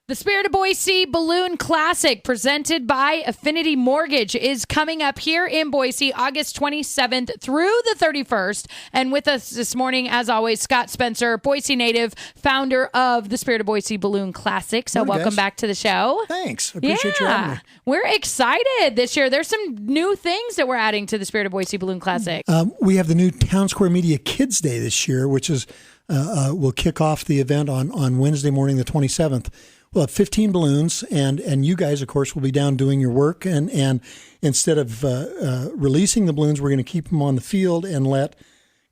The Spirit of Boise Balloon Classic, presented by Affinity Mortgage, is coming up here in Boise August 27th through the 31st. And with us this morning, as always, Scott Spencer, Boise native, founder of the Spirit of Boise Balloon Classic. So welcome back to the show. Thanks. I appreciate you having me. We're excited this year. There's some new things that we're adding to the Spirit of Boise Balloon Classic. We have the new Town Square Media Kids Day this year, which is we'll kick off the event on Wednesday morning, the 27th. We'll have 15 balloons, and you guys, of course, will be down doing your work. And instead of releasing the balloons, we're going to keep them on the field and let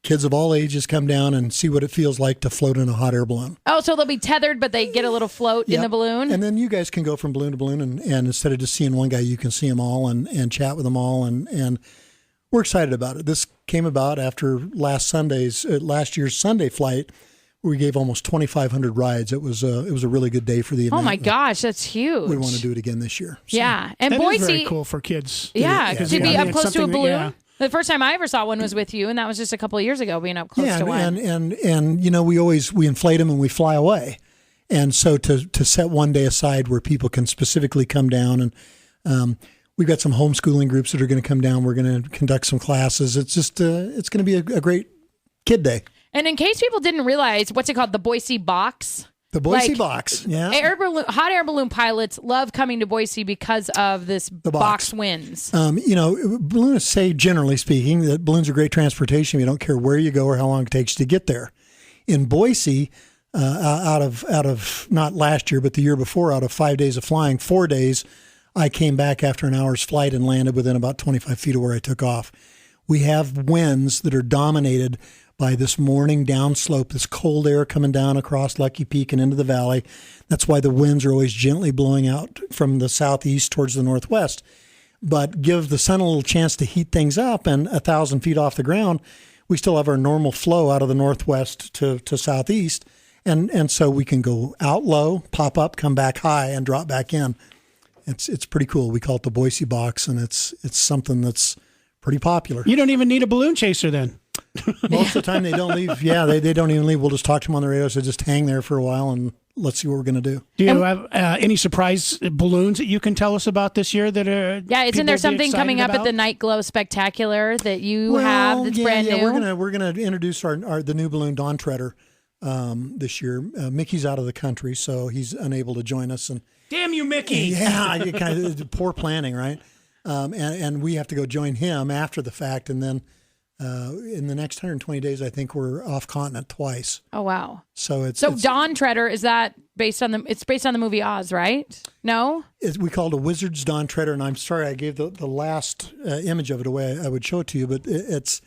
kids of all ages come down and see what it feels like to float in a hot air balloon. Oh, so they'll be tethered, but they get a little float in the balloon? And then you guys can go from balloon to balloon, and instead of just seeing one guy, you can see them all and chat with them all. And we're excited about it. This came about after last year's Sunday flight. We gave almost 2,500 rides. It was a really good day for the event. Oh my gosh, that's huge! We want to do it again this year. So. Yeah, and that Boise is very cool for kids. Yeah, to be up close to a balloon. Yeah. The first time I ever saw one was with you, and that was just a couple of years ago, being up close to one. And you know, we inflate them and we fly away, and so to set one day aside where people can specifically come down, and we've got some homeschooling groups that are going to come down. We're going to conduct some classes. It's just it's going to be a great kid day. And in case people didn't realize, what's it called? The Boise Box? The Boise Box, yeah. Hot air balloon pilots love coming to Boise because of this box wins. You know, balloonists say, generally speaking, that balloons are great transportation. You don't care where you go or how long it takes to get there. In Boise, out of not last year, but the year before, out of 5 days of flying, 4 days, I came back after an hour's flight and landed within about 25 feet of where I took off. We have winds that are dominated by this morning downslope, this cold air coming down across Lucky Peak and into the valley. That's why the winds are always gently blowing out from the southeast towards the northwest. But give the sun a little chance to heat things up, and 1,000 feet off the ground, we still have our normal flow out of the northwest to southeast. And so we can go out low, pop up, come back high, and drop back in. It's pretty cool. We call it the Boise Box, and it's something that's pretty popular. You don't even need a balloon chaser then. Most of the time they don't leave. Yeah, they don't even leave. We'll just talk to them on the radio. So just hang there for a while and let's see what we're going to do. Do you have any surprise balloons that you can tell us about this year that are? Yeah, isn't there something coming up at the Night Glow Spectacular that you have that's brand new? We're gonna introduce the new balloon Dawn Treader this year. Mickey's out of the country, so he's unable to join us. And damn you, Mickey! Yeah, kind of poor planning, right? And we have to go join him after the fact, and then. In the next 120 days, I think we're off continent twice. Oh wow! So it's Dawn Treader, is that based on the? It's based on the movie Oz, right? No, we called a Wizard's Dawn Treader, and I'm sorry I gave the last image of it away. I would show it to you, but it's.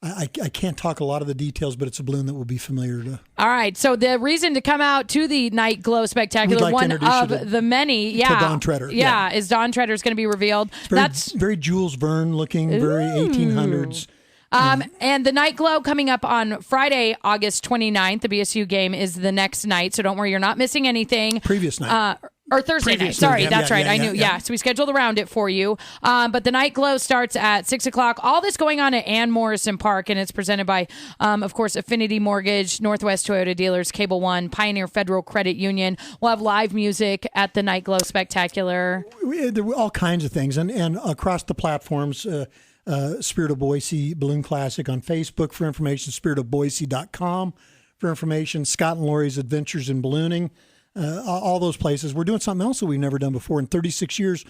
I can't talk a lot of the details, but it's a balloon that will be familiar to. All right. So the reason to come out to the Night Glow Spectacular, one of the many, to Dawn Treader. Yeah, is Dawn Treader is going to be revealed. That's very Jules Verne looking, very 1800s. And the Night Glow coming up on Friday, August 29th. The BSU game is the next night, so don't worry, you're not missing anything. Previous night. Or Thursday night. Sorry, that's right. I knew. Yeah. So we scheduled around it for you. But the Night Glow starts at 6 o'clock. All this going on at Ann Morrison Park, and it's presented by, of course, Affinity Mortgage, Northwest Toyota Dealers, Cable One, Pioneer Federal Credit Union. We'll have live music at the Night Glow Spectacular. There were all kinds of things, and across the platforms. Spirit of Boise Balloon Classic on Facebook for information, spiritofboise.com for information, Scott and Lori's Adventures in Ballooning, all those places. We're doing something else that we've never done before. In 36 years,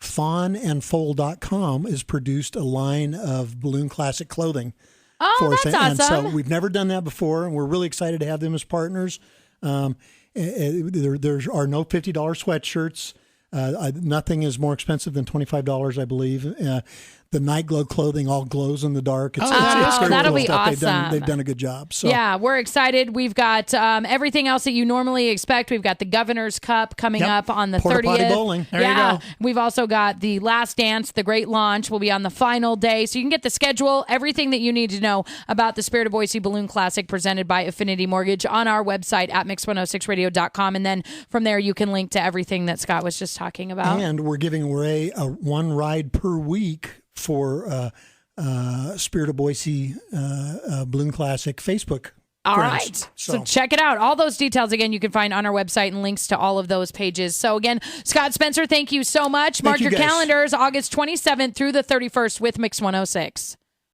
fawnandfoal.com has produced a line of Balloon Classic clothing for us. That's awesome. And so we've never done that before, and we're really excited to have them as partners. There are no $50 sweatshirts. Nothing is more expensive than $25, I believe. The Night Glow clothing all glows in the dark. It's that'll be stuff. awesome. They've done a good job. So. Yeah, we're excited. We've got everything else that you normally expect. We've got the Governor's Cup coming up on the 30th. Porta potty bowling. There you go. We've also got the Last Dance, the Great Launch will be on the final day. So you can get the schedule, everything that you need to know about the Spirit of Boise Balloon Classic presented by Affinity Mortgage on our website at mix106radio.com. And then from there, you can link to everything that Scott was just talking about. And we're giving away a one ride per week for Spirit of Boise Balloon Classic Facebook All right. So check it out. All those details, again, you can find on our website and links to all of those pages. So, again, Scott Spencer, thank you so much. Mark your calendars, August 27th through the 31st with Mix 106.